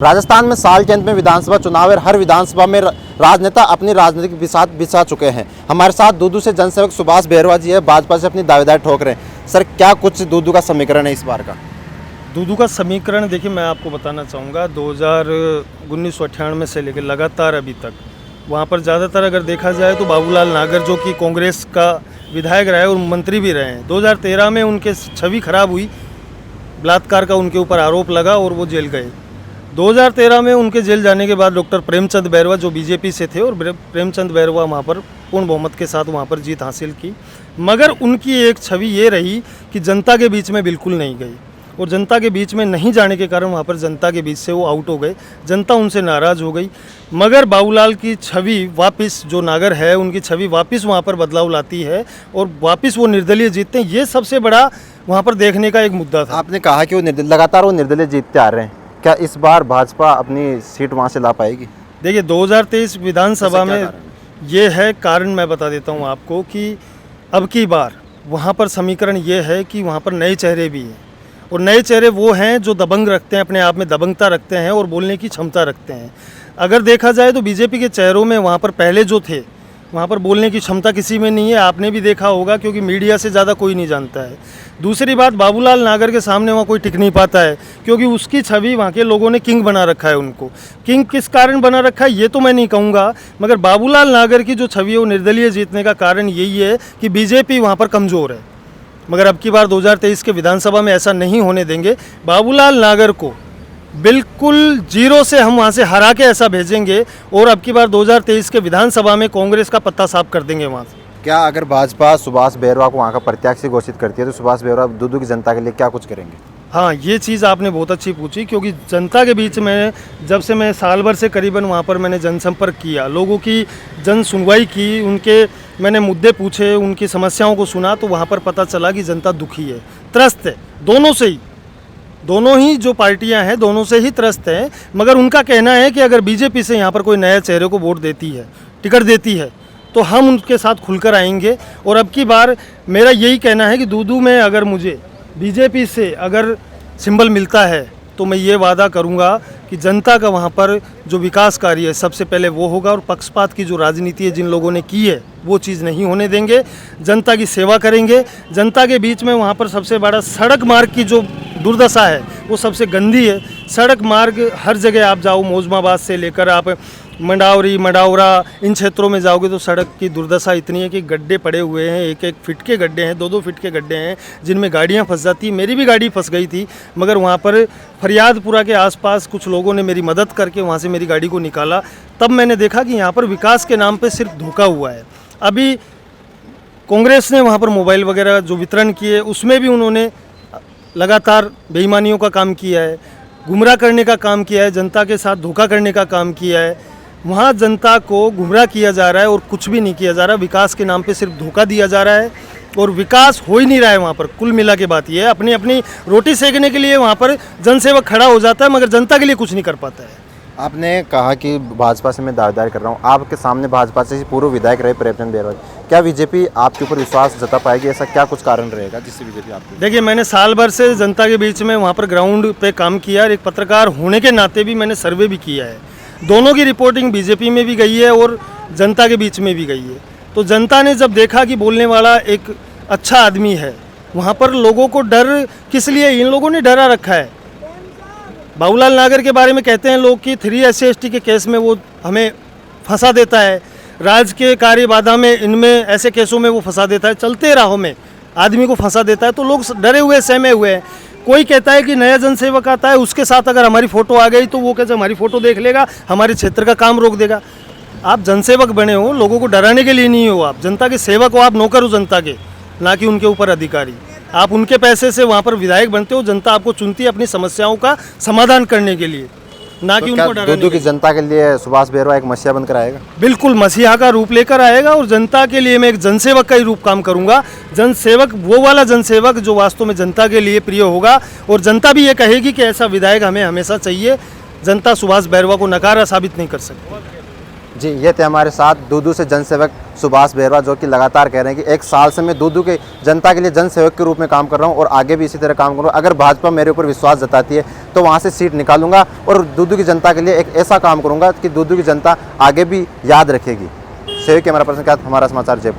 राजस्थान में साल के अंत में विधानसभा चुनाव है। हर विधानसभा में राजनेता अपनी राजनीतिक बिसात बिछा चुके हैं। हमारे साथ दूदू से जनसेवक सुभाष बेरवा जी है, भाजपा से अपनी दावेदार ठोक रहे हैं। सर, क्या कुछ दूदू का समीकरण है इस बार का? दूदू का समीकरण देखिए, मैं आपको बताना चाहूँगा 1998 से लेकर लगातार अभी तक वहाँ पर ज़्यादातर अगर देखा जाए तो बाबूलाल नागर जो कि कांग्रेस का विधायक रहे और मंत्री भी रहे हैं। 2013 में उनके छवि खराब हुई, बलात्कार का उनके ऊपर आरोप लगा और वो जेल गए। 2013 में उनके जेल जाने के बाद डॉक्टर प्रेमचंद बैरवा जो बीजेपी से थे और प्रेमचंद बैरवा वहाँ पर पूर्ण बहुमत के साथ वहाँ पर जीत हासिल की, मगर उनकी एक छवि ये रही कि जनता के बीच में बिल्कुल नहीं गई और जनता के बीच में नहीं जाने के कारण वहाँ पर जनता के बीच से वो आउट हो गए। जनता उनसे नाराज़ हो गई, मगर बाबूलाल की छवि वापस, जो नागर है उनकी छवि वापस वहाँ पर बदलाव लाती है और वापस वो निर्दलीय जीतते हैं। ये सबसे बड़ा वहाँ पर देखने का एक मुद्दा था। आपने कहा कि वो लगातार वो निर्दलीय जीतते आ रहे हैं, क्या इस बार भाजपा अपनी सीट वहाँ से ला पाएगी? देखिए 2023 विधानसभा में ये है कारण, मैं बता देता हूँ आपको कि अब की बार वहाँ पर समीकरण ये है कि वहाँ पर नए चेहरे भी हैं और नए चेहरे वो हैं जो दबंग रखते हैं, अपने आप में दबंगता रखते हैं और बोलने की क्षमता रखते हैं। अगर देखा जाए तो बीजेपी के चेहरों में वहाँ पर पहले जो थे वहाँ पर बोलने की क्षमता किसी में नहीं है। आपने भी देखा होगा, क्योंकि मीडिया से ज़्यादा कोई नहीं जानता है। दूसरी बात, बाबूलाल नागर के सामने वहाँ कोई टिक नहीं पाता है, क्योंकि उसकी छवि वहाँ के लोगों ने किंग बना रखा है। उनको किंग किस कारण बना रखा है ये तो मैं नहीं कहूँगा, मगर बाबूलाल नागर की जो छवि है वो निर्दलीय जीतने का कारण यही है कि बीजेपी वहाँ पर कमज़ोर है। मगर अब की बार 2023 के विधानसभा में ऐसा नहीं होने देंगे। बाबूलाल नागर को बिल्कुल जीरो से हम वहाँ से हरा के ऐसा भेजेंगे और अब की बार 2023 के विधानसभा में कांग्रेस का पत्ता साफ कर देंगे वहाँ से। क्या अगर भाजपा सुभाष बेरवा को वहाँ का प्रत्याशी घोषित करती है तो सुभाष बेरवा दूदू की जनता के लिए क्या कुछ करेंगे? हाँ, ये चीज़ आपने बहुत अच्छी पूछी, क्योंकि जनता के बीच में जब से मैं साल भर से करीबन वहाँ पर मैंने जनसंपर्क किया, लोगों की जन सुनवाई की, उनके मैंने मुद्दे पूछे, उनकी समस्याओं को सुना, तो वहाँ पर पता चला कि जनता दुखी है, त्रस्त है। दोनों से ही, दोनों ही जो पार्टियां हैं दोनों से ही त्रस्त हैं। मगर उनका कहना है कि अगर बीजेपी से यहाँ पर कोई नए चेहरे को वोट देती है, टिकट देती है, तो हम उनके साथ खुलकर आएंगे। और अब की बार मेरा यही कहना है कि दूदू में अगर मुझे बीजेपी से अगर सिंबल मिलता है तो मैं ये वादा करूंगा कि जनता का वहाँ पर जो विकास कार्य है सबसे पहले वो होगा और पक्षपात की जो राजनीति है जिन लोगों ने की है वो चीज़ नहीं होने देंगे। जनता की सेवा करेंगे। जनता के बीच में वहाँ पर सबसे बड़ा सड़क मार्ग की जो दुर्दशा है वो सबसे गंदी है। सड़क मार्ग हर जगह आप जाओ, मौजमाबाद से लेकर आप मंडावरी, मडावरा, इन क्षेत्रों में जाओगे तो सड़क की दुर्दशा इतनी है कि गड्ढे पड़े हुए हैं, 1-1 फीट के गड्ढे हैं, 2-2 फीट के गड्ढे हैं, जिनमें गाड़ियां फंस जाती। मेरी भी गाड़ी फंस गई थी, मगर वहां पर फरियादपुरा के आसपास कुछ लोगों ने मेरी मदद करके वहां से मेरी गाड़ी को निकाला। तब मैंने देखा कि यहाँ पर विकास के नाम पर सिर्फ धोखा हुआ है। अभी कांग्रेस ने वहाँ पर मोबाइल वगैरह जो वितरण किए उसमें भी उन्होंने लगातार बेईमानियों का काम किया है, गुमराह करने का काम किया है, जनता के साथ धोखा करने का काम किया है। वहाँ जनता को गुमराह किया जा रहा है और कुछ भी नहीं किया जा रहा। विकास के नाम पे सिर्फ धोखा दिया जा रहा है और विकास हो ही नहीं रहा है वहाँ पर। कुल मिला के बात ये है, अपनी अपनी रोटी सेकने के लिए वहाँ पर जनसेवक खड़ा हो जाता है, मगर जनता के लिए कुछ नहीं कर पाता है। आपने कहा कि भाजपा से मैं दावेदारी कर रहा हूँ, आपके सामने भाजपा से पूर्व विधायक रहे प्रेमचंद बैरवा, क्या बीजेपी आपके ऊपर विश्वास जता पाएगी? ऐसा क्या कुछ कारण रहेगा जिससे बीजेपी आपको? देखिए, मैंने साल भर से जनता के बीच में वहाँ पर ग्राउंड पे काम किया और एक पत्रकार होने के नाते भी मैंने सर्वे भी किया है। दोनों की रिपोर्टिंग बीजेपी में भी गई है और जनता के बीच में भी गई है। तो जनता ने जब देखा कि बोलने वाला एक अच्छा आदमी है, वहाँ पर लोगों को डर किस लिए, इन लोगों ने डरा रखा है। बाबूलाल नागर के बारे में कहते हैं लोग कि 3 SC/ST के केस में वो हमें फंसा देता है, राज्य के कार्य बाधा में, इनमें ऐसे केसों में वो फंसा देता है, चलते राहों में आदमी को फंसा देता है। तो लोग डरे हुए, सहमे हुए हैं। कोई कहता है कि नया जनसेवक आता है, उसके साथ अगर हमारी फ़ोटो आ गई तो वो कैसे हमारी फ़ोटो देख लेगा, हमारे क्षेत्र का काम रोक देगा। आप जनसेवक बने हो, लोगों को डराने के लिए नहीं हो, आप जनता के सेवक हो, आप नौकर हो जनता के, ना कि उनके ऊपर अधिकारी। आप उनके पैसे से वहाँ पर विधायक बनते हो, जनता आपको चुनती है अपनी समस्याओं का समाधान करने के लिए, ना कि उनको डराने। दूदू की जनता के लिए सुभाष बेरवा एक मसीहा बनकर आएगा? बिल्कुल मसीहा का रूप लेकर आएगा और जनता के लिए मैं एक जनसेवक का ही रूप काम करूंगा। जनसेवक वो वाला जनसेवक जो वास्तव में जनता के लिए प्रिय होगा और जनता भी ये कहेगी कि ऐसा विधायक हमें हमेशा चाहिए। जनता सुभाष बेरवा को नकारा साबित नहीं कर सकती। जी, ये थे हमारे साथ दूदू से जनसेवक सुभाष बेरवा, जो कि लगातार कह रहे हैं कि 1 साल से मैं दूदू के जनता के लिए जनसेवक के रूप में काम कर रहा हूँ और आगे भी इसी तरह काम करूँगा। अगर भाजपा मेरे ऊपर विश्वास जताती है तो वहाँ से सीट निकालूंगा और दूदू की जनता के लिए एक ऐसा काम करूँगा कि दूदू की जनता आगे भी याद रखेगी। सेवक कैमरा पर्सन के साथ हमारा समाचार जयपुर।